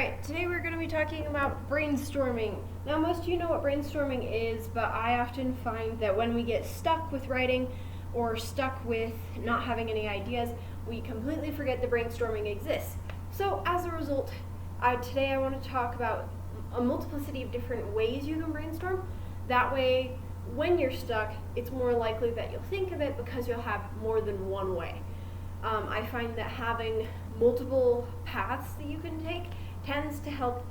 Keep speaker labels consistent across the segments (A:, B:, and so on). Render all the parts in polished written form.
A: Alright, today we're going to be talking about brainstorming. Now most of you know what brainstorming is, but I often find that when we get stuck with writing or stuck with not having any ideas, we completely forget that brainstorming exists. So as a result, today I want to talk about a multiplicity of different ways you can brainstorm. That way, when you're stuck, it's more likely that you'll think of it because you'll have more than one way. I find that having multiple paths that you can take tends to help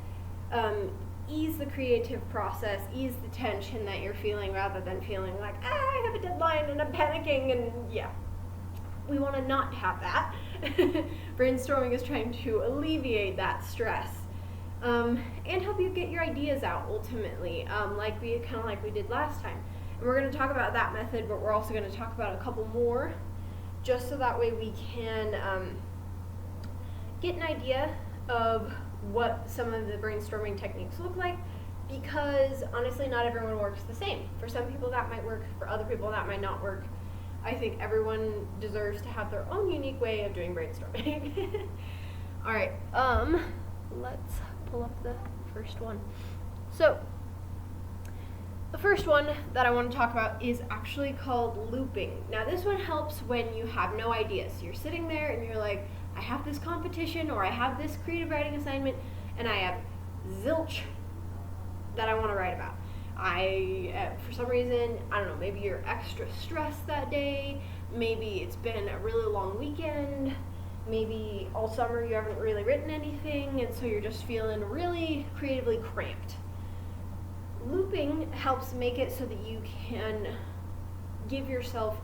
A: ease the creative process, ease the tension that you're feeling rather than feeling like, I have a deadline and I'm panicking, and yeah. We want to not have that. Brainstorming is trying to alleviate that stress and help you get your ideas out ultimately, like we did last time. And we're going to talk about that method, but we're also going to talk about a couple more just so that way we can get an idea of what some of the brainstorming techniques look like, because honestly not everyone works the same. For some people that might work, for other people that might not work. I think everyone deserves to have their own unique way of doing brainstorming. Alright, let's pull up the first one. So, the first one that I want to talk about is actually called looping. Now this one helps when you have no ideas. You're sitting there and you're like, I have this competition or I have this creative writing assignment and I have zilch that I want to write about. For some reason, I don't know, maybe you're extra stressed that day, maybe it's been a really long weekend, maybe all summer you haven't really written anything and so you're just feeling really creatively cramped. Looping helps make it so that you can give yourself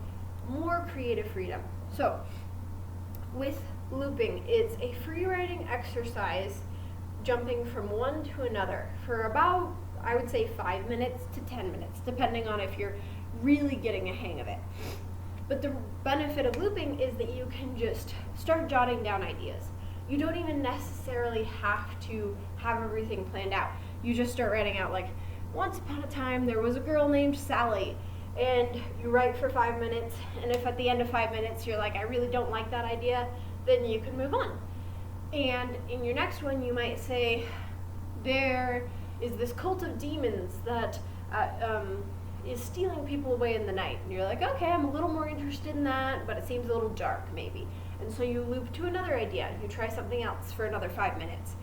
A: more creative freedom. So, with looping, it's a free writing exercise jumping from one to another for about, I would say, 5 minutes to 10 minutes, depending on if you're really getting a hang of it. But the benefit of looping is that you can just start jotting down ideas. You don't even necessarily have to have everything planned out. You just start writing out, like, once upon a time there was a girl named Sally, and you write for 5 minutes, and if at the end of 5 minutes you're like, I really don't like that idea, then you can move on. And in your next one you might say, there is this cult of demons that is stealing people away in the night. And you're like, okay, I'm a little more interested in that, but it seems a little dark maybe. And so you loop to another idea. You try something else for another 5 minutes.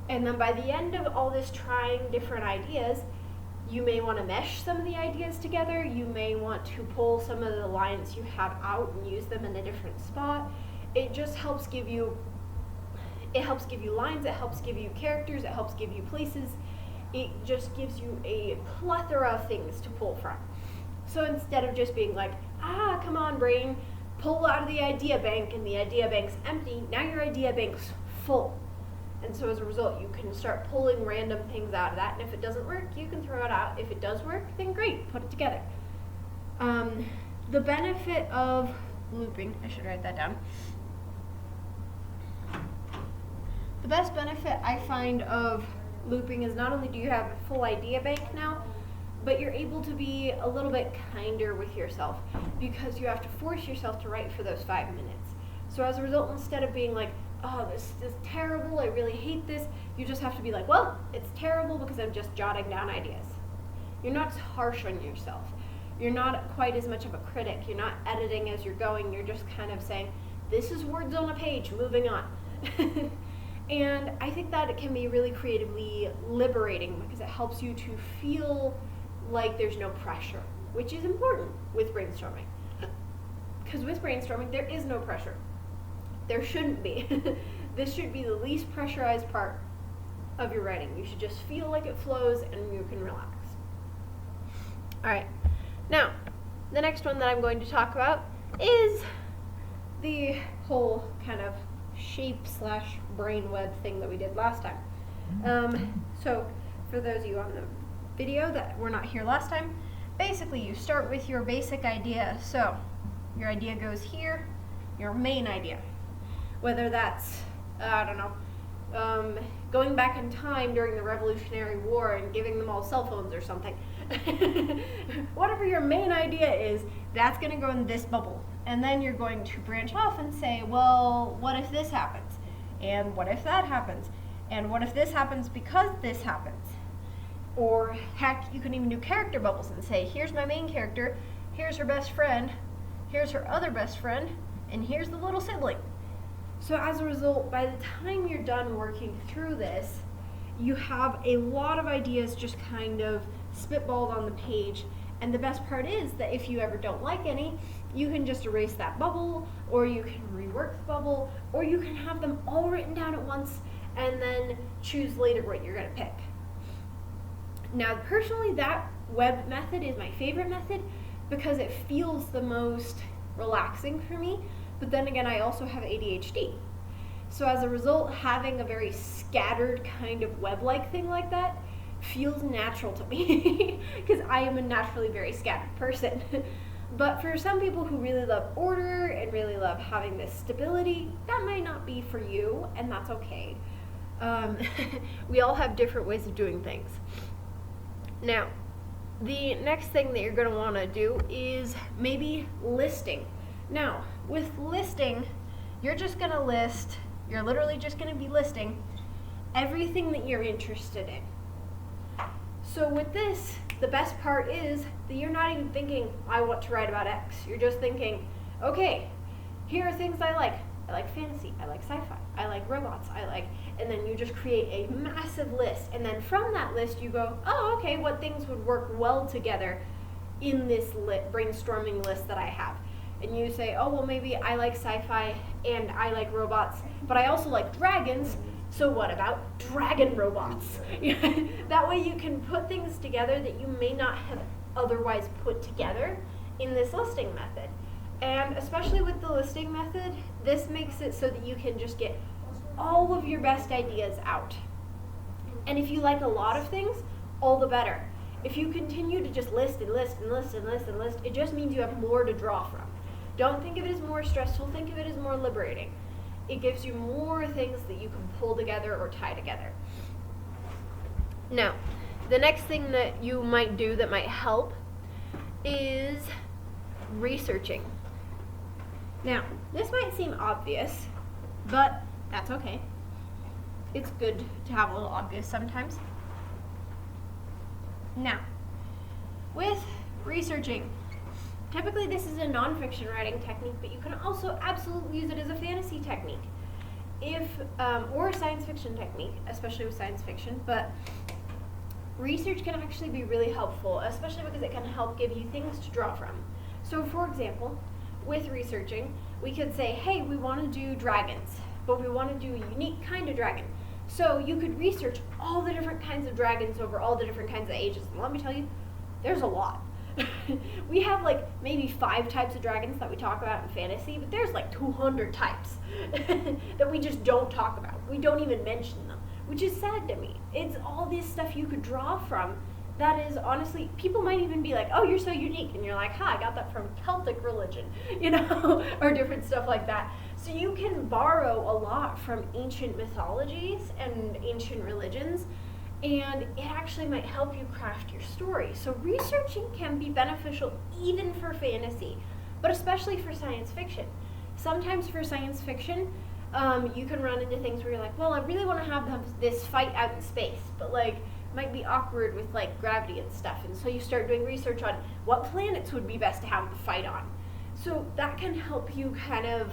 A: And then by the end of all this trying different ideas, you may want to mesh some of the ideas together. You may want to pull some of the lines you have out and use them in a different spot. It just helps give you, lines, it helps give you characters, it helps give you places. It just gives you a plethora of things to pull from. So instead of just being like, come on brain, pull out of the idea bank and the idea bank's empty, now your idea bank's full. And so as a result, you can start pulling random things out of that, and if it doesn't work, you can throw it out. If it does work, then great, put it together. The benefit of looping, I should write that down. The best benefit I find of looping is not only do you have a full idea bank now, but you're able to be a little bit kinder with yourself because you have to force yourself to write for those 5 minutes. So as a result, instead of being like, oh, this is terrible, I really hate this, you just have to be like, well, it's terrible because I'm just jotting down ideas. You're not harsh on yourself. You're not quite as much of a critic. You're not editing as you're going. You're just kind of saying, this is words on a page, moving on. And I think that it can be really creatively liberating because it helps you to feel like there's no pressure, which is important with brainstorming. Because with brainstorming, there is no pressure. There shouldn't be. This should be the least pressurized part of your writing. You should just feel like it flows and you can relax. Alright, now, the next one that I'm going to talk about is the whole kind of shape/brain web thing that we did last time. So, for those of you on the video that were not here last time, basically you start with your basic idea. So, your idea goes here, your main idea. Whether that's, going back in time during the Revolutionary War and giving them all cell phones or something. Whatever your main idea is, that's going to go in this bubble. And then you're going to branch off and say, well, what if this happens? And what if that happens? And what if this happens because this happens? Or heck, you can even do character bubbles and say, here's my main character, here's her best friend, here's her other best friend, and here's the little sibling. So as a result, by the time you're done working through this, you have a lot of ideas just kind of spitballed on the page. And the best part is that if you ever don't like any, you can just erase that bubble, or you can rework the bubble, or you can have them all written down at once and then choose later what you're going to pick. Now, personally, that web method is my favorite method because it feels the most relaxing for me, but then again, I also have ADHD. So as a result, having a very scattered kind of web-like thing like that feels natural to me because I am a naturally very scattered person. But for some people who really love order and really love having this stability, that might not be for you, and that's okay. We all have different ways of doing things. Now, the next thing that you're going to want to do is maybe listing. Now, with listing, you're literally just going to be listing everything that you're interested in. So with this, the best part is that you're not even thinking, I want to write about X. You're just thinking, okay, here are things I like. I like fantasy, I like sci-fi, I like robots, and then you just create a massive list. And then from that list, you go, oh, okay, what things would work well together in this brainstorming list that I have? And you say, oh, well, maybe I like sci-fi and I like robots, but I also like dragons. So what about dragon robots? That way you can put things together that you may not have otherwise put together in this listing method. And especially with the listing method, this makes it so that you can just get all of your best ideas out. And if you like a lot of things, all the better. If you continue to just list and list and list and list and list, it just means you have more to draw from. Don't think of it as more stressful, think of it as more liberating. It gives you more things that you can pull together or tie together. Now, the next thing that you might do that might help is researching. Now, this might seem obvious, but that's okay. It's good to have a little obvious sometimes. Now, with researching, typically this is a nonfiction writing technique, but you can also absolutely use it as a fantasy technique, or a science fiction technique, especially with science fiction. But research can actually be really helpful, especially because it can help give you things to draw from. So for example, with researching, we could say, hey, we want to do dragons, but we want to do a unique kind of dragon. So you could research all the different kinds of dragons over all the different kinds of ages. And let me tell you, there's a lot. We have like maybe 5 types of dragons that we talk about in fantasy, but there's like 200 types that we just don't talk about. We don't even mention them, which is sad to me. It's all this stuff you could draw from that is honestly, people might even be like, oh, you're so unique. And you're like, I got that from Celtic religion, or different stuff like that. So you can borrow a lot from ancient mythologies and ancient religions, and it actually might help you craft your story. So researching can be beneficial even for fantasy, but especially for science fiction. Sometimes for science fiction, you can run into things where you're like, well, I really want to have this fight out in space, but like, might be awkward with like gravity and stuff, and so you start doing research on what planets would be best to have the fight on. So that can help you kind of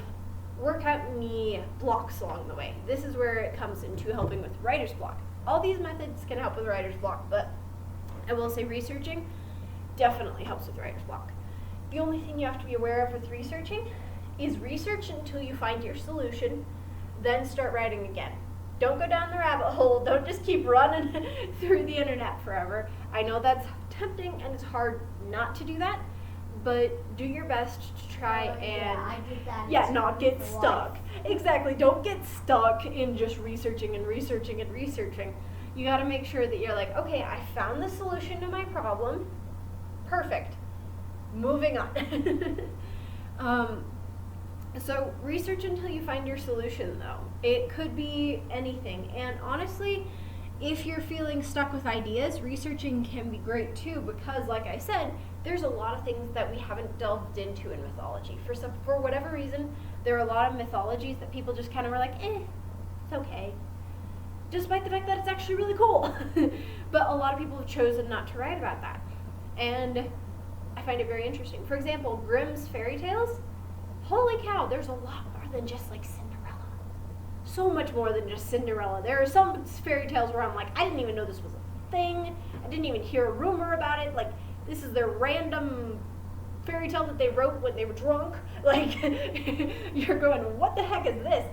A: work out any blocks along the way. This is where it comes into helping with writer's block. All these methods can help with writer's block, but I will say researching definitely helps with writer's block. The only thing you have to be aware of with researching is research until you find your solution, then start writing again. Don't go down the rabbit hole. Don't just keep running through the internet forever. I know that's tempting and it's hard not to do that, but do your best to try not get stuck. Exactly. Don't get stuck in just researching and researching and researching. You got to make sure that you're like, okay, I found the solution to my problem. Perfect. Moving on. So research until you find your solution, though. It could be anything. And honestly, if you're feeling stuck with ideas, researching can be great too, because like I said, there's a lot of things that we haven't delved into in mythology. For whatever reason, there are a lot of mythologies that people just kind of were like, it's okay. despite the fact that it's actually really cool. But a lot of people have chosen not to write about that. And I find it very interesting. For example, Grimm's fairy tales, holy cow, there's a lot more than just like Cinderella. So much more than just Cinderella. There are some fairy tales where I'm like, I didn't even know this was a thing. I didn't even hear a rumor about it. Like, this is their random fairy tale that they wrote when they were drunk. Like, you're going, what the heck is this?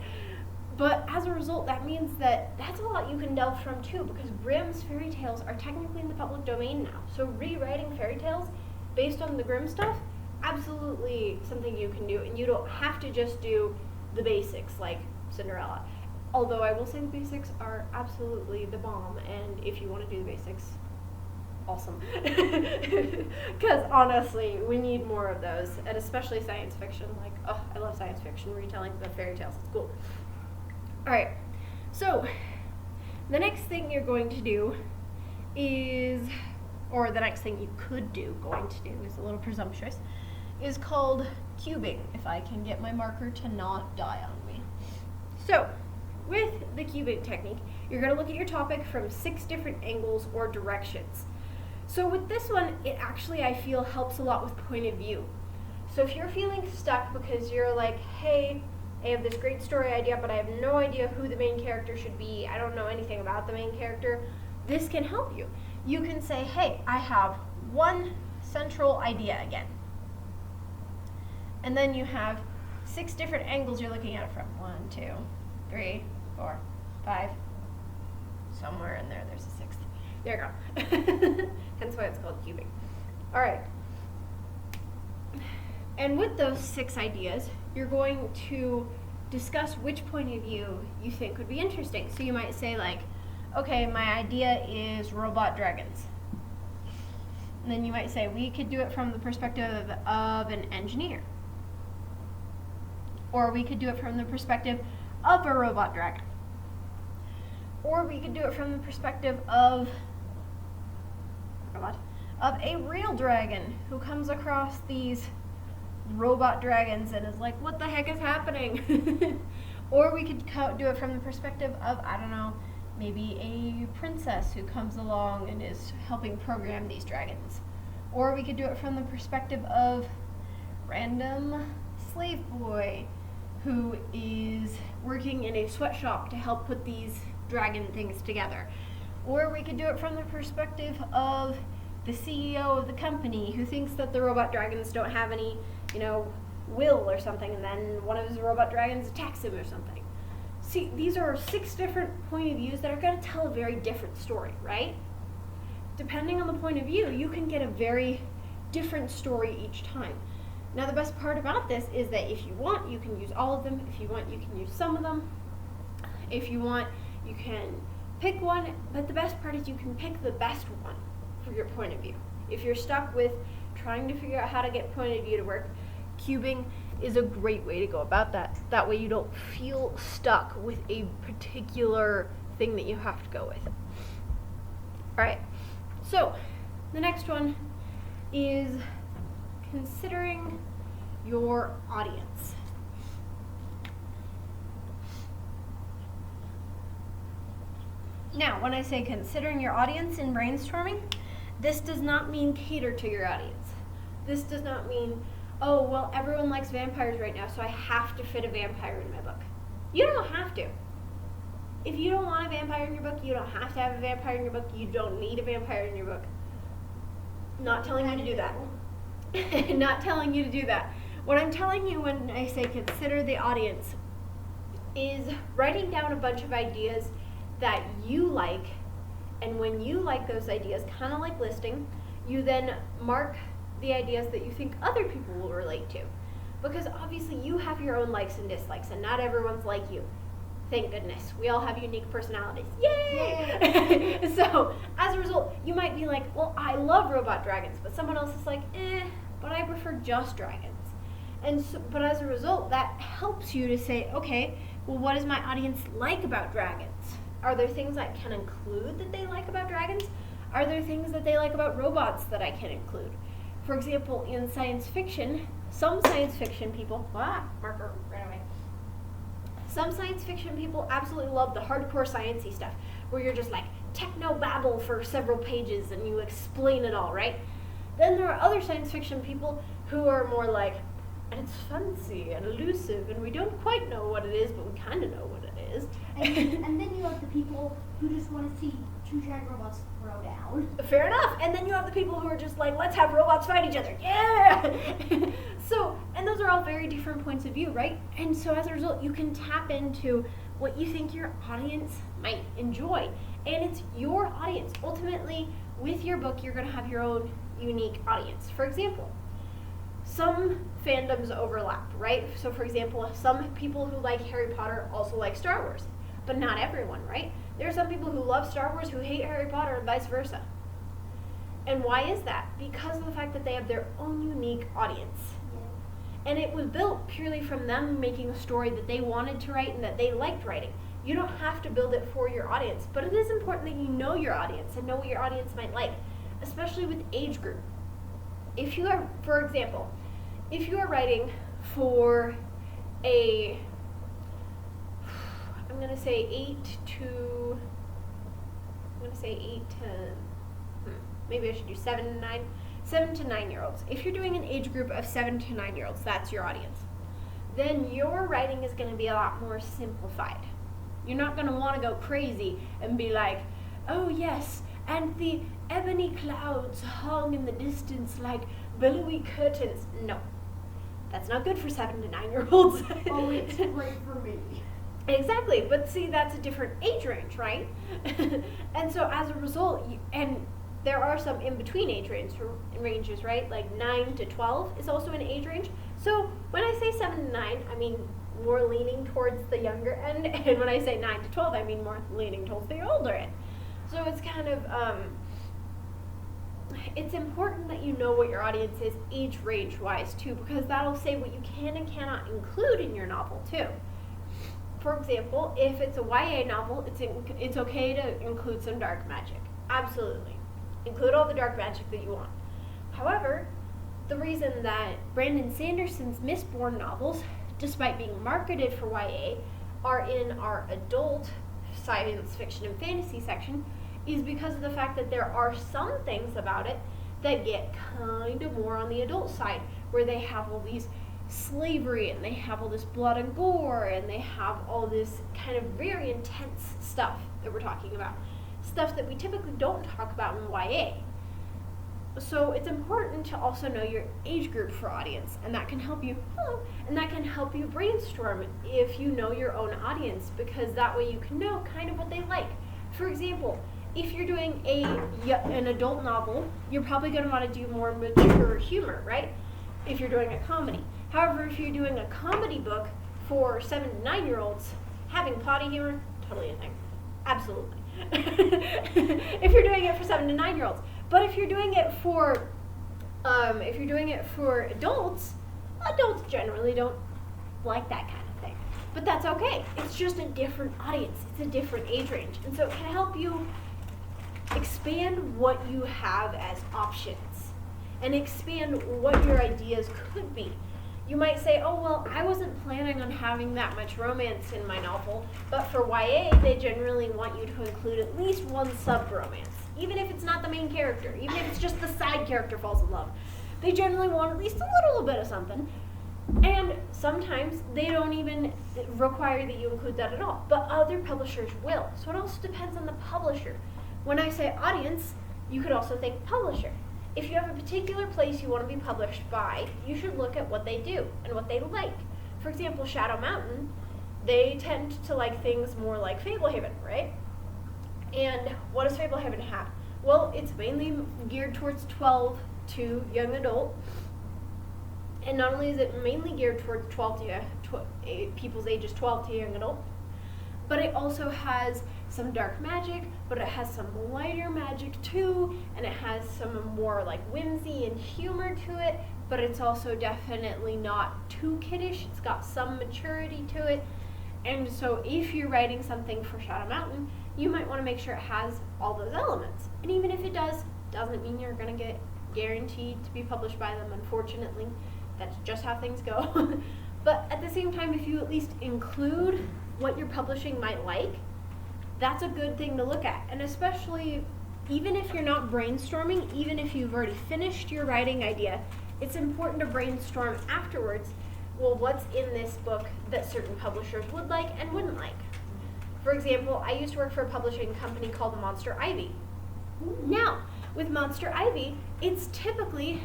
A: But as a result, that means that that's a lot you can delve from too, because Grimm's fairy tales are technically in the public domain now. So rewriting fairy tales based on the Grimm stuff, absolutely something you can do, and you don't have to just do the basics like Cinderella. Although I will say the basics are absolutely the bomb, and if you want to do the basics, awesome. Because honestly, we need more of those, and especially science fiction. Like, oh, I love science fiction retellings of fairy tales. It's cool. Alright, so the next thing you're going to do is, or the next thing you could do, is a little presumptuous, is called cubing, if I can get my marker to not die on me. So, with the cubing technique, you're going to look at your topic from 6 different angles or directions. So with this one, it actually, I feel, helps a lot with point of view. So if you're feeling stuck because you're like, hey, I have this great story idea, but I have no idea who the main character should be, I don't know anything about the main character, this can help you. You can say, hey, I have one central idea again. And then you have 6 different angles you're looking at it from. 1, 2, 3, 4, 5. Somewhere in there, there's a 6th. There you go. Hence why it's called cubing. All right. And with those 6 ideas, you're going to discuss which point of view you think would be interesting. So you might say like, okay, my idea is robot dragons. And then you might say, we could do it from the perspective of an engineer. Or we could do it from the perspective of a robot dragon. Or we could do it from the perspective of a real dragon who comes across these robot dragons and is like, what the heck is happening? Or we could do it from the perspective of, I don't know, maybe a princess who comes along and is helping program these dragons. Or we could do it from the perspective of random slave boy who is working in a sweatshop to help put these dragon things together. Or we could do it from the perspective of the CEO of the company who thinks that the robot dragons don't have any, will or something, and then one of his robot dragons attacks him or something. See, these are 6 different point of views that are going to tell a very different story, right? Depending on the point of view, you can get a very different story each time. Now, the best part about this is that if you want, you can use all of them. If you want, you can use some of them. If you want, you can pick one, but the best part is you can pick the best one for your point of view. If you're stuck with trying to figure out how to get point of view to work, cubing is a great way to go about that. That way you don't feel stuck with a particular thing that you have to go with. Alright, so the next one is considering your audience. Now, when I say considering your audience in brainstorming, this does not mean cater to your audience. This does not mean, oh, well, everyone likes vampires right now, so I have to fit a vampire in my book. You don't have to. If you don't want a vampire in your book, you don't have to have a vampire in your book. You don't need a vampire in your book. Not telling you to do that. Not telling you to do that. What I'm telling you when I say consider the audience is writing down a bunch of ideas that you like, and when you like those ideas, kind of like listing, you then mark the ideas that you think other people will relate to. Because obviously you have your own likes and dislikes, and not everyone's like you. Thank goodness. We all have unique personalities. Yay! So, as a result, you might be like, well, I love robot dragons, but someone else is like, but I prefer just dragons. And so, but as a result, that helps you to say, okay, well, what does my audience like about dragons? Are there things I can include that they like about dragons? Are there things that they like about robots that I can include? For example, in science fiction, some science fiction people, marker, right away. some science fiction people absolutely love the hardcore sciencey stuff, where you're just like techno-babble for several pages and you explain it all, right? Then there are other science fiction people who are more like, and it's fancy and elusive and we don't quite know what it is, but we kind of know what it is.
B: And then you have the people who just want to see two giant robots throw down.
A: Fair enough. And then you have the people who are just like, let's have robots fight each other. Yeah! So, and those are all very different points of view, right? And so as a result, you can tap into what you think your audience might enjoy. And it's your audience. Ultimately, with your book, you're going to have your own unique audience. For example, some fandoms overlap, right? So for example, some people who like Harry Potter also like Star Wars, but not everyone, right? There are some people who love Star Wars who hate Harry Potter and vice versa. And why is that? Because of the fact that they have their own unique audience. And it was built purely from them making a story that they wanted to write and that they liked writing. You don't have to build it for your audience, but it is important that you know your audience and know what your audience might like, especially with age group. If you are, for example, if you are writing for a, I'm going to say 8 to, maybe I should do 7 to 9. 7 to 9-year-olds. If you're doing an age group of 7 to 9-year-olds, that's your audience. Then your writing is going to be a lot more simplified. You're not going to want to go crazy and be like, oh yes, and the ebony clouds hung in the distance like billowy curtains. No, that's not good for 7 to 9-year-olds.
B: Oh, it's great for me.
A: Exactly, but see, that's a different age range, right? And so as a result, and there are some in-between age ranges, right? Like 9 to 12 is also an age range. So when I say 7 to 9, I mean more leaning towards the younger end. And when I say 9 to 12, I mean more leaning towards the older end. So it's kind of, it's important that you know what your audience is age range-wise too, because that'll say what you can and cannot include in your novel too. For example, if it's a YA novel, it's okay to include some dark magic. Absolutely. Include all the dark magic that you want. However, the reason that Brandon Sanderson's Mistborn novels, despite being marketed for YA, are in our adult science fiction and fantasy section is because of the fact that there are some things about it that get kind of more on the adult side, where they have all these slavery and they have all this blood and gore and they have all this kind of very intense stuff that we're talking about. Stuff that we typically don't talk about in YA. So it's important to also know your age group for audience, and that can help you brainstorm if you know your own audience, because that way you can know kind of what they like. For example, if you're doing an adult novel, you're probably going to want to do more mature humor, right? If you're doing a comedy. However, if you're doing a comedy book for 7 to 9-year-olds, having potty humor, totally a thing. Absolutely. If you're doing it for 7 to 9-year-olds. But if you're doing it for adults generally don't like that kind of thing. But that's okay. It's just a different audience. It's a different age range. And so it can help you expand what you have as options and expand what your ideas could be. You might say, oh, well, I wasn't planning on having that much romance in my novel, but for YA, they generally want you to include at least one sub-romance, even if it's not the main character, even if it's just the side character falls in love. They generally want at least a little bit of something, and sometimes they don't even require that you include that at all, but other publishers will. So it also depends on the publisher. When I say audience, you could also think publisher. If you have a particular place you want to be published by, you should look at what they do and what they like. For example, Shadow Mountain, they tend to like things more like Fablehaven, right? And what does Fablehaven have? Well, it's mainly geared towards 12 to young adult. And not only is it mainly geared towards people's ages 12 to young adult, but it also has some dark magic, but it has some lighter magic too, and it has some more like whimsy and humor to it, but it's also definitely not too kiddish. It's got some maturity to it. And so if you're writing something for Shadow Mountain, you might want to make sure it has all those elements. And even if it doesn't mean you're going to get guaranteed to be published by them, unfortunately. That's just how things go. But at the same time, if you at least include what your publishing might like, that's a good thing to look at. And especially, even if you're not brainstorming, even if you've already finished your writing idea, it's important to brainstorm afterwards. Well, what's in this book that certain publishers would like and wouldn't like? For example, I used to work for a publishing company called Monster Ivy. Now, with Monster Ivy, it's typically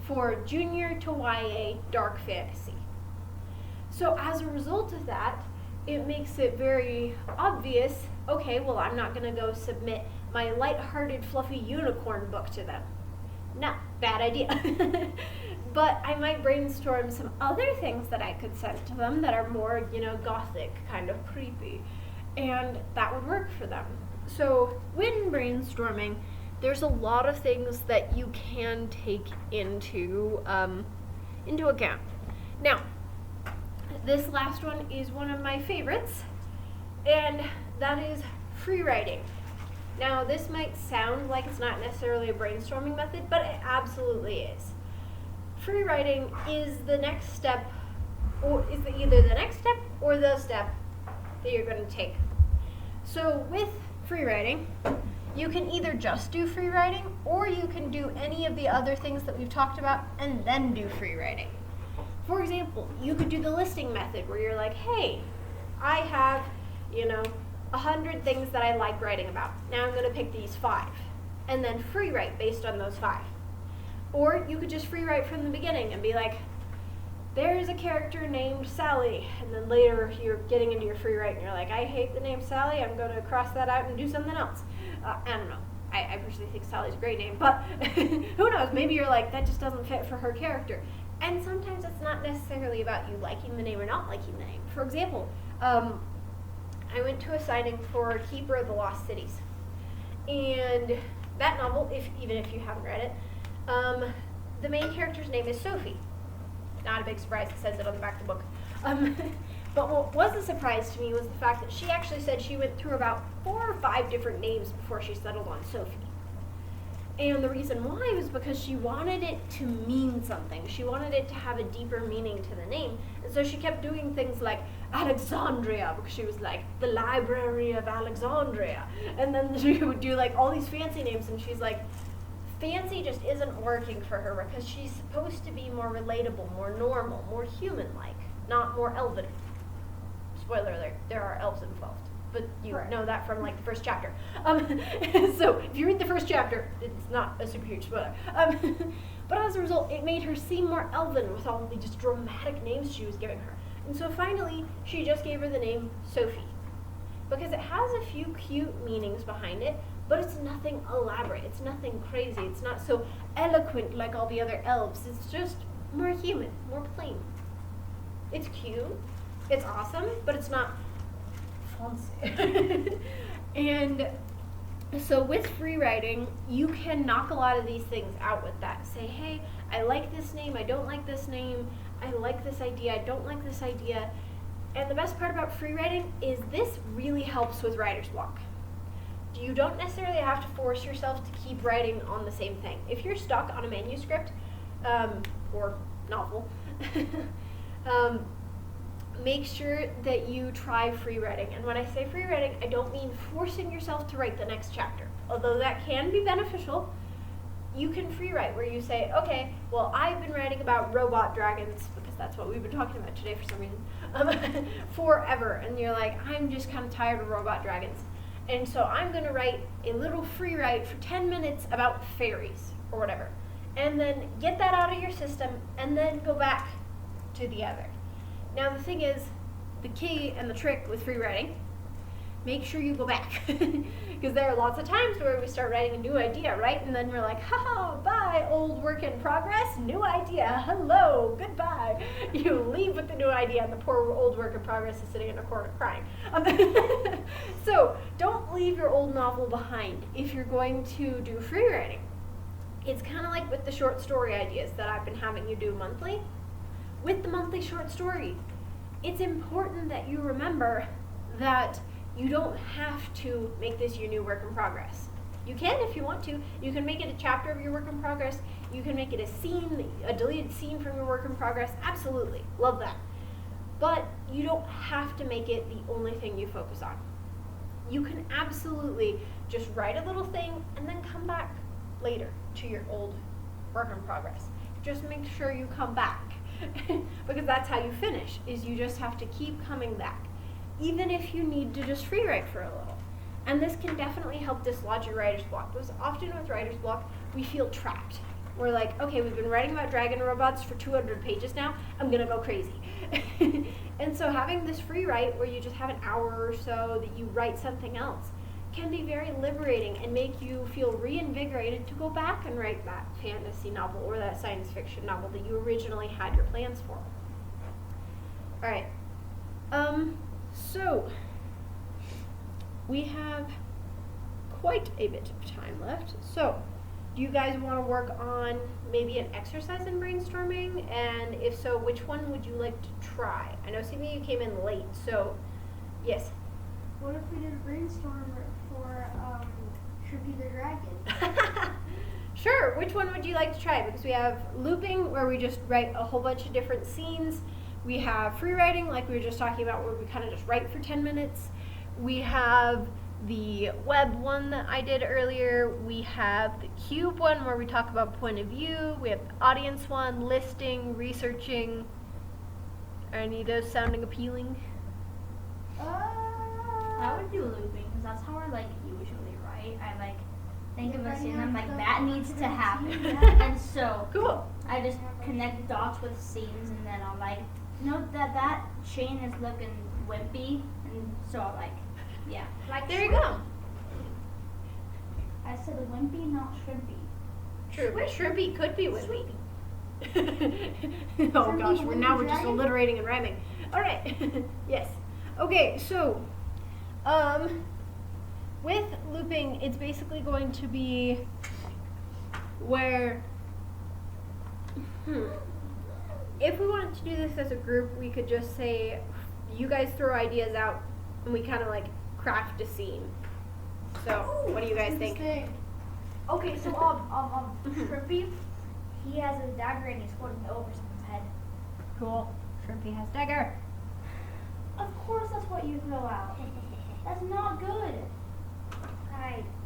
A: for junior to YA dark fantasy. So as a result of that, it makes it very obvious, okay, well, I'm not going to go submit my lighthearted, fluffy unicorn book to them. No, bad idea. But I might brainstorm some other things that I could send to them that are more, gothic, kind of creepy. And that would work for them. So when brainstorming, there's a lot of things that you can take into account. Now, this last one is one of my favorites, and that is free writing. Now, this might sound like it's not necessarily a brainstorming method, but it absolutely is. Free writing is the next step, or is either the next step or the step that you're going to take. So with free writing, you can either just do free writing, or you can do any of the other things that we've talked about and then do free writing. For example, you could do the listing method where you're like, hey, I have, 100 things that I like writing about. Now I'm going to pick these 5 and then free write based on those 5. Or you could just free write from the beginning and be like, there's a character named Sally, and then later you're getting into your free write and you're like, I hate the name Sally, I'm going to cross that out and do something else. I don't know. I personally think Sally's a great name, but who knows? Maybe you're like, that just doesn't fit for her character. And sometimes it's not necessarily about you liking the name or not liking the name. For example, I went to a signing for Keeper of the Lost Cities. And that novel, even if you haven't read it, the main character's name is Sophie. Not a big surprise, it says it on the back of the book. But what was a surprise to me was the fact that she actually said she went through about 4 or 5 different names before she settled on Sophie. And the reason why was because she wanted it to mean something. She wanted it to have a deeper meaning to the name. And so she kept doing things like Alexandria, because she was like, the Library of Alexandria. And then she would do like all these fancy names, and she's like, fancy just isn't working for her because she's supposed to be more relatable, more normal, more human-like, not more elven. Spoiler alert, there are elves involved. But you know that from like the first chapter. So if you read the first chapter, it's not a super huge spoiler. But as a result, it made her seem more elven with all the just dramatic names she was giving her. And so finally, she just gave her the name Sophie. Because it has a few cute meanings behind it, but it's nothing elaborate. It's nothing crazy. It's not so eloquent like all the other elves. It's just more human, more plain. It's cute. It's awesome, but it's not fancy. And so with free writing, you can knock a lot of these things out with that. Say, hey, I like this name, I don't like this name, I like this idea, I don't like this idea. And the best part about free writing is this really helps with writer's block. You don't necessarily have to force yourself to keep writing on the same thing. If you're stuck on a manuscript, or novel, make sure that you try free writing. And when I say free writing, I don't mean forcing yourself to write the next chapter. Although that can be beneficial, you can free write where you say, okay, well, I've been writing about robot dragons, because that's what we've been talking about today for some reason, forever. And you're like, I'm just kind of tired of robot dragons. And so I'm going to write a little free write for 10 minutes about fairies or whatever. And then get that out of your system and then go back to the other. Now the thing is, the key and the trick with free writing, make sure you go back. Because there are lots of times where we start writing a new idea, right? And then we're like, ha, bye, old work in progress, new idea, hello, goodbye. You leave with the new idea and the poor old work in progress is sitting in a corner crying. So don't leave your old novel behind if you're going to do free writing. It's kind of like with the short story ideas that I've been having you do monthly. With the monthly short story, it's important that you remember that you don't have to make this your new work in progress. You can if you want to. You can make it a chapter of your work in progress. You can make it a scene, a deleted scene from your work in progress. Absolutely. Love that. but you don't have to make it the only thing you focus on. You can absolutely just write a little thing and then come back later to your old work in progress. Just make sure you come back because that's how you finish, is you just have to keep coming back, even if you need to just free write for a little. And this can definitely help dislodge your writer's block, because often with writer's block, we feel trapped. We're like, okay, we've been writing about dragon robots for 200 pages now, I'm gonna go crazy. And so having this free write where you just have an hour or so that you write something else can be very liberating and make you feel reinvigorated to go back and write that fantasy novel or that science fiction novel that you originally had your plans for. All right, so we have quite a bit of time left. So do you guys want to work on maybe an exercise in brainstorming? And if so, which one would you like to try? I know, Sydney, you came in late, so yes.
B: What if we did a brainstorm for Shrimpy the Dragon?
A: Sure, which one would you like to try? Because we have looping, where we just write a whole bunch of different scenes. We have free writing, like we were just talking about, where we kind of just write for 10 minutes. We have the web one that I did earlier. We have the cube one where we talk about point of view. We have the audience one, listing, researching. Are any of those sounding appealing?
C: I would do looping because that's how I usually write. I think of a scene and I'm like, that needs to happen. And so
A: Cool.
C: I just connect dots with scenes and then I'll that chain is looking wimpy, and so I'll yeah.
A: There you go.
C: I said wimpy, not shrimpy.
A: True, but Shrimpy could be with me. Oh gosh, we're just alliterating and rhyming. All right. Yes. Okay, so with looping, it's basically going to be where if we wanted to do this as a group, we could just say you guys throw ideas out and we kind of craft a scene. So what do you guys think?
B: Okay, so Shrimpy, he has a dagger and he's holding it over someone's head.
A: Cool. Shrimpy has dagger.
C: Of course that's what you throw out. That's not good.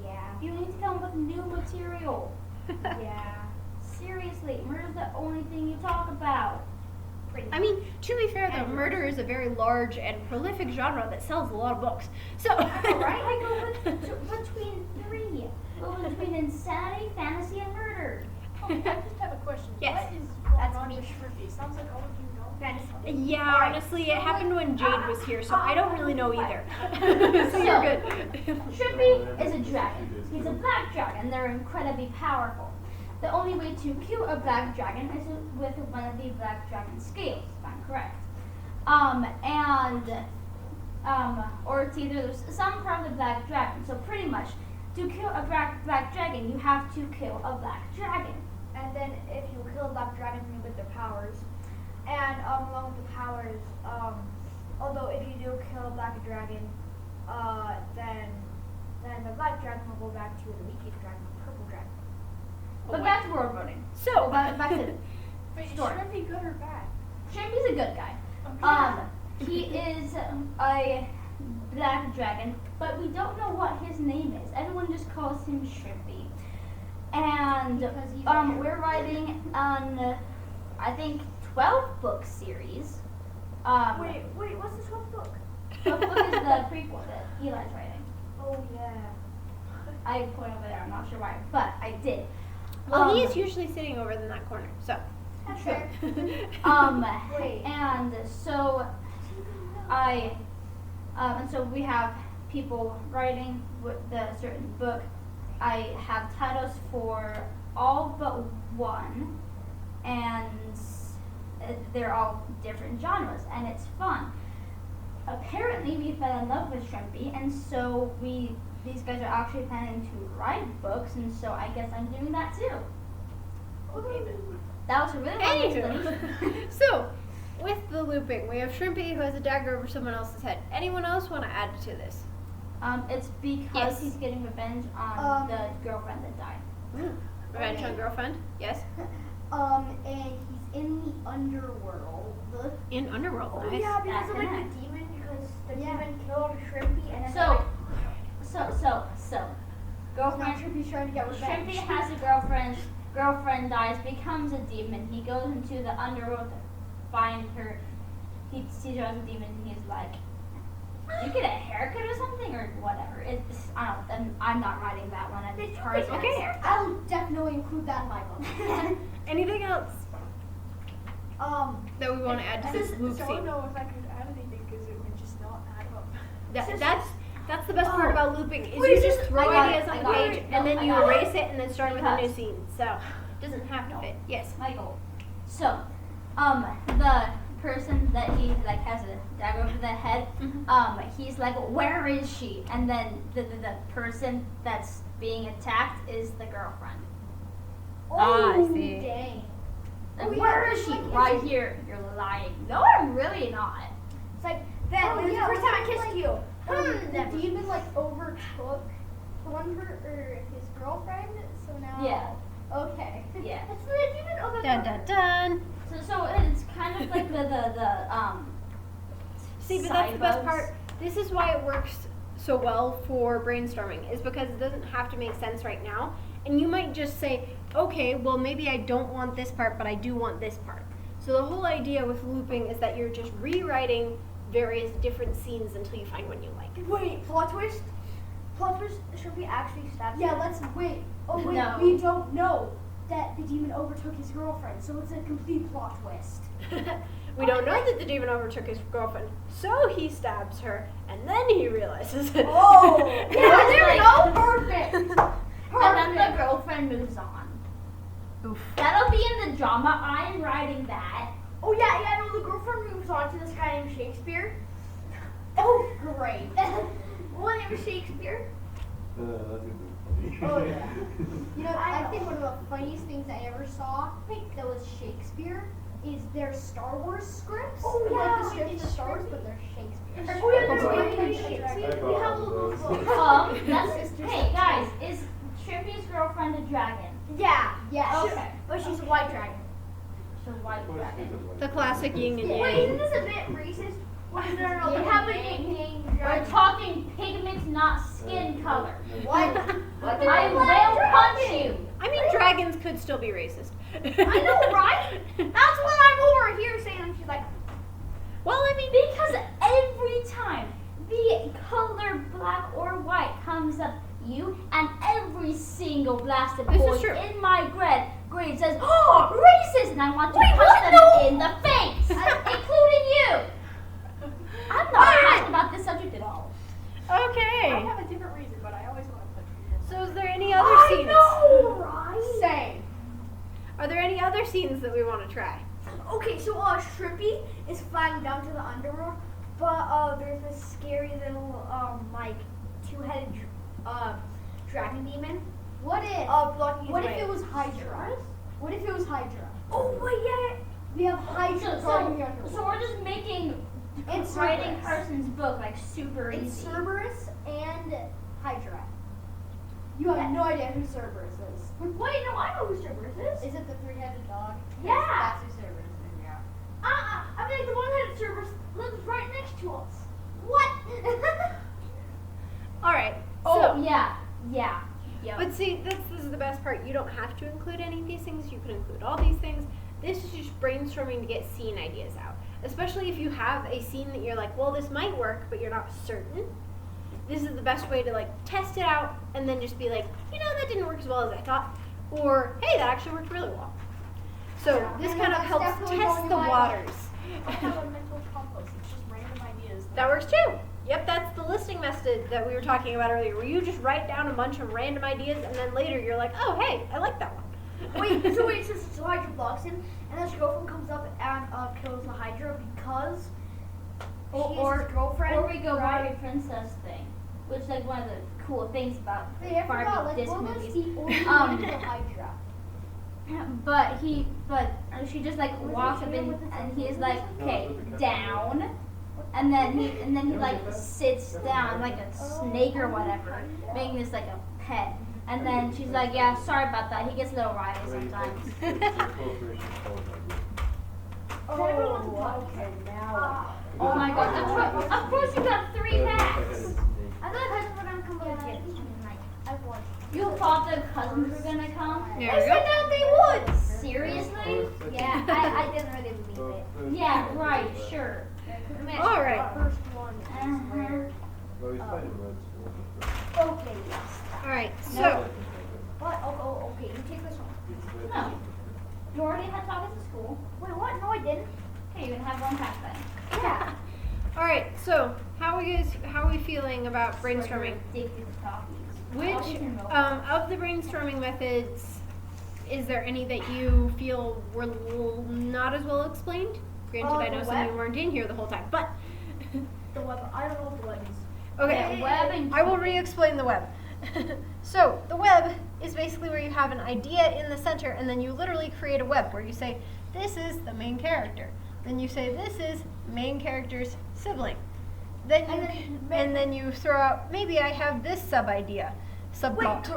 B: Yeah.
C: You need to come up with new material.
B: Yeah.
C: Seriously, murder's the only thing you talk about.
A: I mean, to be fair though, murder is a very large and prolific genre that sells a lot of books. So
C: Right? I go between three. Go between insanity, fantasy, and murder.
D: I just have a question.
A: Yes.
D: What is
C: That's
D: going on
C: me.
D: with Shrimpy? Sounds like all of you know.
B: Fantasy.
A: Yeah,
C: Alright,
A: honestly, it happened when Jade was here, so I don't really know either. So you're good.
C: Shrimpy is a dragon. He's a black dragon. They're incredibly powerful. The only way to kill a black dragon is with one of the black dragon scales, if I'm correct. Or it's either there's some part of the black dragon. So pretty much, to kill a black dragon, you have to kill a black dragon.
B: And then if you kill a black dragon, you get their powers. And along with the powers, although if you do kill a black dragon, then the black dragon will go back to the weakest dragon, the purple dragon.
C: But back to world voting.
A: So
C: Back to
D: Wait, is
C: Story.
D: Shrimpy good or bad?
C: Shrimpy's a good guy. He is a black dragon, but we don't know what his name is. Everyone just calls him Shrimpy. And
B: Because he's
C: we're writing an, I think, 12-book series.
B: Wait, what's the 12th book?
C: 12th book is the prequel that Eli's writing.
B: Oh yeah.
C: I point over there, I'm not sure why, but I did.
A: well, he is usually sitting over in that corner. So
B: That's
C: Sure.
B: fair. Wait.
C: And so and so we have people writing with the certain book. I have titles for all but one, and they're all different genres, and it's fun. Apparently, we fell in love with Shrimpy, and so these guys are actually planning to write books, and so I guess I'm doing that too.
D: Okay, then.
C: That was a really long explanation.
A: Anywho, so with the looping, we have Shrimpy who has a dagger over someone else's head. Anyone else want to add to this?
C: It's because
A: Yes.
C: he's getting revenge on the girlfriend that died.
A: Revenge on girlfriend? Yes.
B: And he's in the underworld.
A: In Underworld,
B: Oh
A: nice.
B: yeah, because
C: That's
B: of like
C: nice.
B: the demon, because the
C: Yeah.
B: demon killed Shrimpy, and then
C: So,
B: now
C: girlfriend.
B: Shrimpy's trying to get revenge.
C: Shrimpy has a girlfriend. Girlfriend dies, becomes a demon. He goes into the underworld to find her. He sees her as a demon, and he's like, "You get a haircut or something, or whatever." It's I don't. I'm not writing that one. I'm Tarzan.
A: Okay.
B: I'll definitely include that in my book.
A: Anything else that we want to add to this
D: I
A: loop
D: don't
A: scene?
D: know if I could add anything because it would just not add up.
A: That's the best part about looping is
B: Wait,
A: you
B: is
A: just
B: this-
A: throw
C: I got
A: ideas
C: it,
A: on
C: I
A: the
C: got
A: page
C: it.
A: and
C: No,
A: then
C: I
A: you
C: got it.
A: erase it and then start with a new
C: Because-
A: scene. So it doesn't have to fit. Yes.
C: Michael. So, the person that he like has a dagger over the head, he's like, "Where is she?" And then the person that's being attacked is the girlfriend.
A: Ah, I see.
B: Dang.
C: Like,
B: Oh, yeah,
C: where
B: it's
C: is she?
B: like-
C: Right here. You're lying. No, I'm really not.
B: It's like that.
E: Oh,
B: It was
E: yeah,
B: the first time I
E: like-
B: kissed you.
E: The demon like overtook his girlfriend, so now.
C: Yeah.
E: Okay.
C: Yeah.
B: It's the demon overtook.
A: Dun dun dun.
C: So it's kind of like the
A: See, but that's the best
C: cybugs.
A: part. This is why it works so well for brainstorming, is because it doesn't have to make sense right now. And you might just say, okay, well, maybe I don't want this part, but I do want this part. So the whole idea with looping is that you're just rewriting various different scenes until you find one you like.
B: Wait, plot twist. Plot twist. Shrimpy actually stabs.
E: Yeah,
B: him.
E: let's wait. Oh wait,
C: No.
E: we don't know that the demon overtook his girlfriend, so it's a complete plot twist.
A: We don't know that the demon overtook his girlfriend, so he stabs her, and then he realizes it.
E: Oh,
C: Yeah, there we go.
E: Perfect.
C: And then the girlfriend moves on.
A: Oof.
C: That'll be in the drama. I'm writing that.
B: Oh yeah. No, the girlfriend moves on to this guy named Shakespeare.
E: Oh, great.
B: What name is Shakespeare?
F: That's gonna be funny.
E: Oh, yeah. You know, I think one of the funniest things I ever saw that was Shakespeare is their Star Wars scripts.
B: Oh,
E: Like
B: yeah.
E: the scripts of Star Wars, but they're Shakespeare.
B: Oh yeah,
A: That's
B: there's
A: right.
B: one Shakespeare. We have a little book.
C: That's hey guys, is Shrimpy's girlfriend a dragon?
B: Yeah.
E: Yes.
C: Okay.
B: But she's a white dragon.
C: She's a white dragon.
A: The classic yin and
B: Wait,
A: yang.
B: isn't this a bit racist? Why is there no
E: Yeah.
B: we have a nickname
C: We're
B: dragon?
C: talking pigment, not skin color.
E: What?
B: What
C: I will punch you.
A: I mean, dragons could still be racist.
B: I know, right? That's what I'm over here saying. And she's like,
A: Well, I mean,
C: Because every time the color black or white comes up, you and every single blasted
A: This is
C: boy
A: true.
C: in my grade says, "Oh, racist!" and I want to
B: Wait,
C: punch
B: what?
C: them
B: No.
C: in the face, including you. I'm not passionate about this subject at all.
D: I
A: okay.
D: have a different reason, but I always want to punch people.
A: So, is there any other
B: I
A: scenes?
B: know, right?
E: Same.
A: Are there any other scenes that we want to try?
B: Okay, so Shrimpy is flying down to the underworld, but there's this scary little like two-headed dragon demon
E: What if?
B: blocking his
E: What
B: way.
E: if it was Hydra? What if it was Hydra?
B: Oh wait, yeah.
E: We have Hydra guarding the underworld.
C: So we're just making
E: It's
C: writing
E: Cerberus.
C: person's book like super
E: It's
C: easy.
E: Cerberus and Hydra. You have no idea who Cerberus is.
B: Wait, no, I know who Cerberus is.
E: Is it the three-headed dog?
B: Yeah.
E: That's who Cerberus is, yeah.
B: I mean, like the one-headed Cerberus lives right next to us. What?
A: All right.
C: Oh
A: So,
C: yeah.
A: but see, this is the best part. You don't have to include any of these things. You can include all these things. This is just brainstorming to get scene ideas out. Especially if you have a scene that you're like, well, this might work, but you're not certain. This is the best way to like test it out and then just be like, you know, that didn't work as well as I thought. Or, hey, that actually worked really well. So
E: Yeah.
A: this
E: I know,
A: kind of
E: that's
A: helps
E: definitely
A: test
E: going
A: the
E: in my
A: waters.
D: I have a mental compost. It's just random ideas.
A: That works too. Yep, that's the listing method that we were talking about earlier, where you just write down a bunch of random ideas and then later you're like, oh, hey, I like that one.
B: Wait, so Hydra blocks him, and his girlfriend comes up and kills the Hydra because she's his girlfriend.
C: Or we go Barbie princess thing, which is like one of the cool things about
E: Wait, I forgot,
C: Barbie
E: like,
C: disc
E: what was
C: movies.
E: the origin
C: Um,
E: of the Hydra?
C: But she just like walks up in, and he's like, okay, down, and then he like sits down like a snake or whatever, making this like a pet, And then she's like, yeah, sorry about that. He gets a little riley sometimes.
B: Okay, now.
C: Oh my god, of course you got 3 packs.
B: I thought cousins were gonna come with gifts. Like, I watched.
C: You thought the cousins were gonna come?
A: There
B: I
A: we
B: said
A: go.
B: that they would.
C: Seriously?
B: Yeah, I didn't really believe it.
C: Yeah, right, sure.
B: I mean,
A: All right.
B: the first one is where.
F: Well, he's fighting red
B: Okay, yes.
A: All right. So
B: What? Okay, you take this one.
C: No. You already had talkies at school.
B: Wait, what? No, I didn't.
C: Okay, you can have 1 pack then.
B: Yeah.
A: all right. So how are we feeling about brainstorming?
C: Addicted to talkies.
A: Which
C: Talkies and milk.
A: of the brainstorming methods is there any that you feel were not as well explained? Granted, I know
B: The
A: some of
B: web?
A: you weren't in here the whole time, but
B: The web. I don't know what the web is.
A: okay.
C: Yeah, web and
A: I will
C: keeping.
A: re-explain the web. So the web is basically where you have an idea in the center, and then you literally create a web where you say, "This is the main character." Then you say, "This is main character's sibling." Then you and then you throw out, "Maybe I have this sub idea, subplot."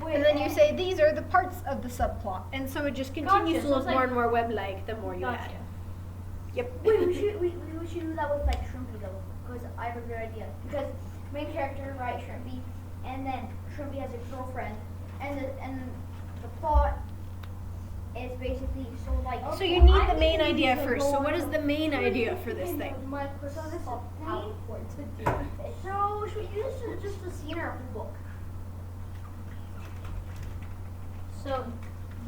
B: Wait.
A: And then you say, "These are the parts of the subplot," and so it just continues
C: Gotcha,
A: to
C: so
A: look
C: it's like-
A: more and more web-like the more you
C: Gotcha.
A: add. Yep.
B: Wait, we should do that with like Shrimpy though, because I have a good idea. Because main character, right, Shrimpy, and then Shrimpy has a girlfriend, and the plot is basically so like.
A: So you need the main idea first. So what is the main idea for this thing?
B: So this is PowerPoint to do it. So should we use just the scene or a book?
C: So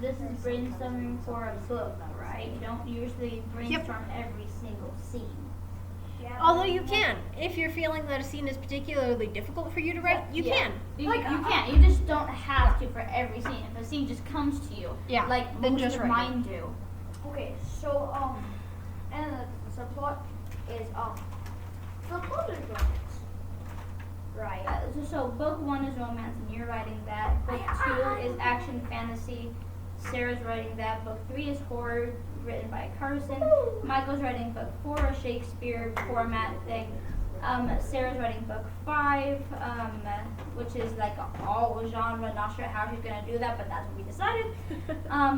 C: this is brainstorming for a book, right? You don't usually brainstorm every single scene.
B: Yeah.
A: Although you can, if you're feeling that a scene is particularly difficult for you to write, you
C: Yeah.
A: can.
C: You,
B: Like,
C: you can't. You just don't have to for every scene. If a scene just comes to you,
A: Yeah,
C: like
A: then
C: most
A: just
C: of
A: write it.
C: mine do.
B: Okay, so and the subplot is subplot is romance, right?
C: So book 1 is romance, and you're writing that. Book 2 is action fantasy. Sarah's writing that. Book 3 is horror, written by Carson. Michael's writing book 4, a Shakespeare format thing. Sarah's writing book 5, which is like all genre. Not sure how she's gonna do that, but that's what we decided.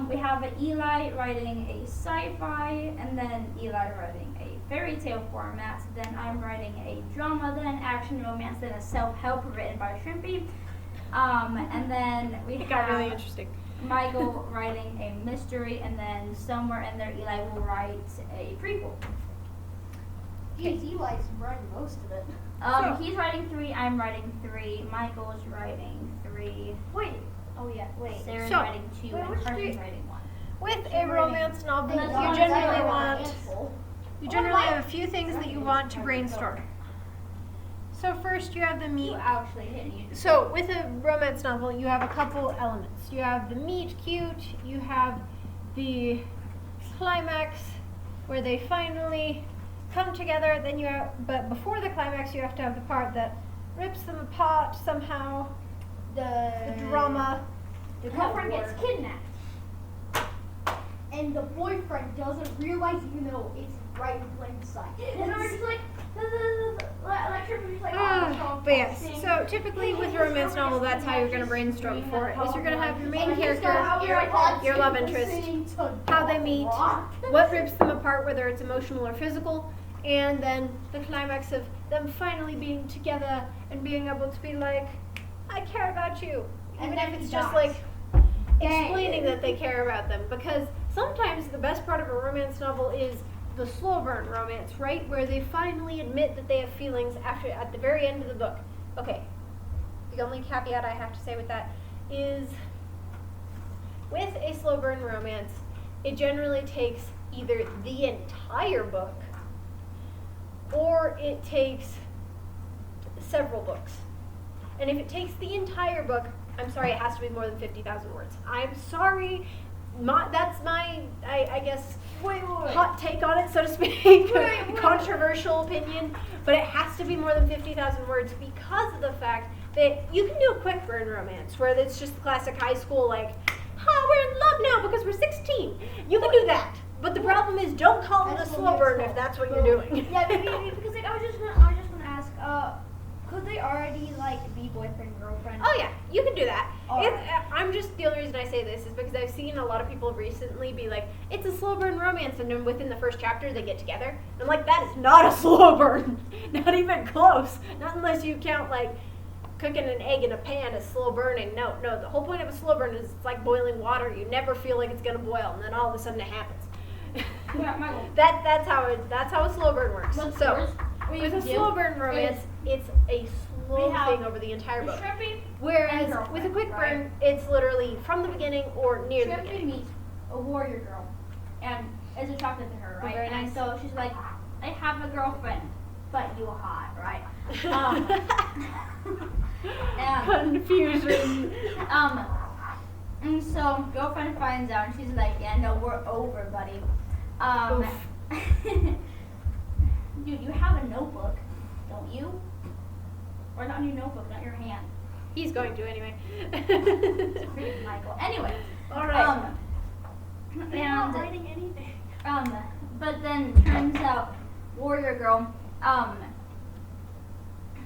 C: We have Eli writing a sci-fi, and then Eli writing a fairy tale format. Then I'm writing a drama, then an action romance, then a self-help written by Shrimpy. And then we
A: It got
C: have
A: really interesting.
C: Michael writing a mystery, and then somewhere in there Eli will write a prequel.
E: Geez, Eli's writing most of it.
C: He's writing 3, I'm writing 3, Michael's writing 3,
B: Wait. Oh yeah. Wait.
C: Sarah's
A: So-
C: writing 2,
B: Wait,
C: and
B: which
C: Carson's
B: three-
C: writing 1.
A: With a romance novel,
C: And
A: you
C: that's
A: generally
C: one
A: want you generally have a few things that you want to brainstorm. So first you have the meat.
C: You actually hit you.
A: So with a romance novel, you have a couple elements. You have the meet cute, you have the climax where they finally come together, then you have, but before the climax you have to have the part that rips them apart somehow, the drama.
B: The girlfriend gets kidnapped.
E: And the boyfriend doesn't realize, even though it's right in plain sight.
B: And we're just like, like Shrimpy's like,
A: But yes, so typically with a romance novel, that's how you're going to brainstorm for it. Is you're going to have your main character, your love interest, how they meet, what rips them apart, whether it's emotional or physical, and then the climax of them finally being together and being able to be like, I care about you. Even
E: And then
A: if it's
E: he
A: just
E: dies.
A: like explaining that they care about them. Because sometimes the best part of a romance novel is the slow burn romance, right? Where they finally admit that they have feelings at the very end of the book. Okay, the only caveat I have to say with that is with a slow burn romance, it generally takes either the entire book or it takes several books. And if it takes the entire book, I'm sorry, it has to be more than 50,000 words. I'm sorry, that's my, I guess, hot take on it, so to speak, controversial opinion, but it has to be more than 50,000 words because of the fact that you can do a quick burn romance where it's just the classic high school, like, we're in love now because we're 16. You can do that. But the problem is, don't call it a slow burn if that's what you're doing.
B: Yeah, because like I was just gonna ask, could they already like be boyfriend girlfriend.
A: Oh yeah, you can do that.
B: Alright.
A: I'm just, the only reason I say this is because I've seen a lot of people recently be like, it's a slow burn romance, and then within the first chapter they get together. And I'm like, that is not a slow burn. Not even close. Not unless you count like cooking an egg in a pan as slow burning. No, the whole point of a slow burn is it's like boiling water. You never feel like it's gonna boil, and then all of a sudden it happens.
C: Yeah, Michael.
A: That's how a slow burn works.
C: What's
A: So
C: yours? What you
A: with a
C: do
A: slow burn romance, it's a slow
C: we have
A: thing over the entire
C: the
A: book.
C: Shrimpy
A: Whereas
C: and girlfriend,
A: with a quick
C: right?
A: burn, it's literally from the beginning or near the
C: Shrimpy
A: beginning.
C: meets a warrior girl and is attracted to her, right?
A: Very
C: And
A: nice.
C: so she's like, I have a girlfriend, but you hot, right? And
A: Confusion.
C: and so girlfriend finds out and she's like, yeah, no, we're over, buddy. Dude, you have a notebook, don't you? Or not your notebook, not your hand.
A: He's going to anyway.
C: Freaking Michael. Anyway.
A: All right.
D: I'm not writing anything.
C: But then turns out warrior girl,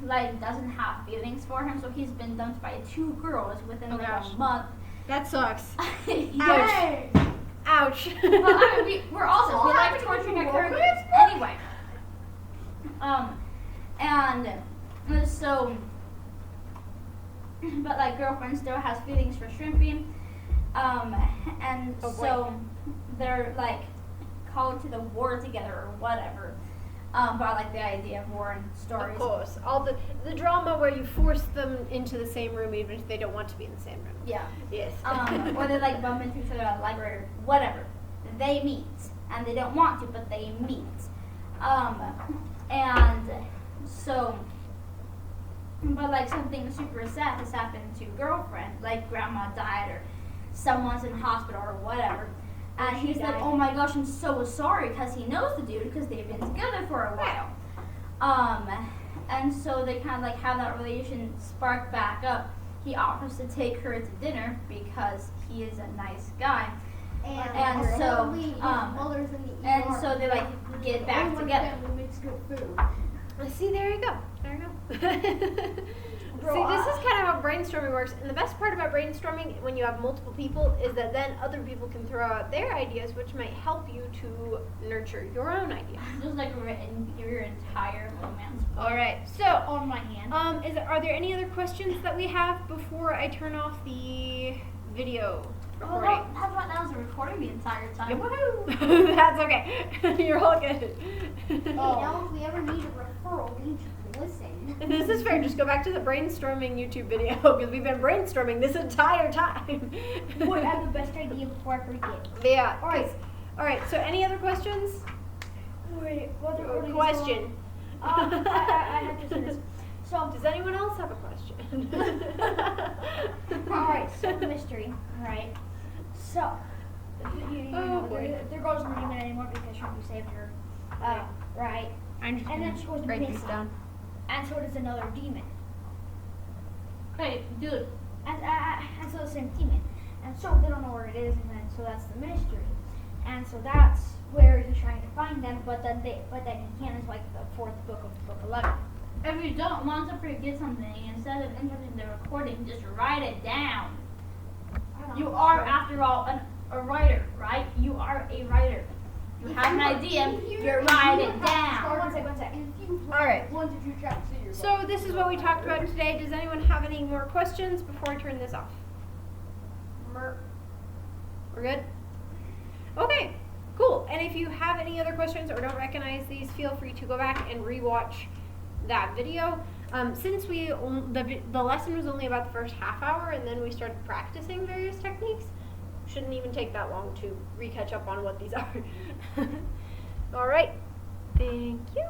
C: like doesn't have feelings for him, so he's been dumped by 2 girls within
A: Oh,
C: like
A: gosh.
C: a month.
A: That sucks.
C: Yes.
A: Ouch.
C: But I mean, we're also we like torturing our characters anyway. And so, but like girlfriend still has feelings for Shrimpy, and
A: Oh, boy.
C: so they're like called to the war together or whatever. But I like the idea of war and stories.
A: Of course. All the drama where you force them into the same room even if they don't want to be in the same room.
C: Yeah.
A: Yes.
C: Or they like bump into each other at the library or whatever. They meet. And they don't want to, but they meet. And so, but like something super sad has happened to girlfriend, like grandma died or someone's in hospital or whatever. And
B: She
C: he's like,
B: died.
C: oh my gosh, I'm so sorry, because he knows the dude, because they've been together for a while. And so they kind of like have that relation spark back up. He offers to take her to dinner because he is a nice guy. And so,
E: his mother's in the
C: And
E: ER.
C: so they like get back
E: Only one
C: together.
E: family makes good food.
A: See, there you go. There you go.
B: Bro,
A: See, this is kind of how brainstorming works. And the best part about brainstorming when you have multiple people is that then other people can throw out their ideas, which might help you to nurture your own ideas.
C: Just like written your entire romance.
A: All right. So,
B: on my hand.
A: are there any other questions that we have before I turn off the video recording?
C: How about that was a recording the entire time?
A: Woohoo! That's okay. You're all good.
E: Now, if we ever need a referral, we should listen.
A: This is fair. Just go back to the brainstorming YouTube video because we've been brainstorming this entire time.
B: Wait, I have the best idea before I forget.
A: Yeah.
B: All right.
A: All right. So, any other questions?
B: Wait, what the recording is
A: Question.
B: I have to say this. So,
A: Does anyone else have a question?
B: alright, so the mystery, right? So,
A: Oh, boy.
B: their girl doesn't believe in it anymore because Shrimpy saved her. Right?
A: I'm just
B: And then she goes to
A: write
B: piss
A: this
B: him.
A: down.
B: And so does another demon.
C: Hey, dude.
B: And so the same demon. And so they don't know where it is, and then so that's the mystery. And so that's where he's trying to find them, but then he can't. It's like the 4th book of book 11.
C: If you don't want to forget something, instead of interrupting the recording, just write it down. You are, after all, a writer, right? You are a writer. You have an idea, you write it down.
B: One sec.
A: All right.
E: 1 to 2 chapters a year.
A: So this is what we talked about today. Does anyone have any more questions before I turn this off? We're good? Okay, cool. And if you have any other questions or don't recognize these, feel free to go back and rewatch that video. Since the lesson was only about the first half hour and then we started practicing various techniques, shouldn't even take that long to re-catch up on what these are. All right, thank you.